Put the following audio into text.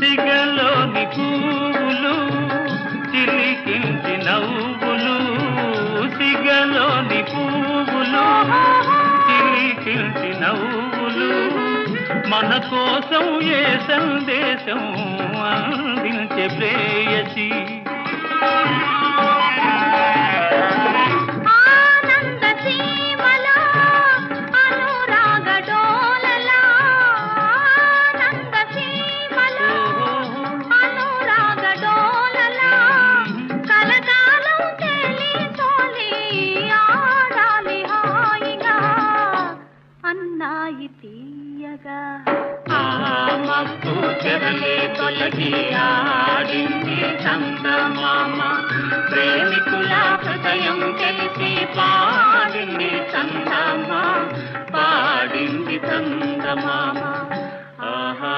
సిగలోని పువ్వులు చిలికించి నవ్వులు, సిగలోని పువ్వులు చిలికించి నవ్వులు, మన కోసం ఏ సందేశం అందించే ప్రేయసి. మబ్బు చెరలే తొలగి ఆడింది చందమామ, ప్రేమికుల హృదయం తెలిసి పాడింది చందమామ, పాడింది చందమామ. ఆహా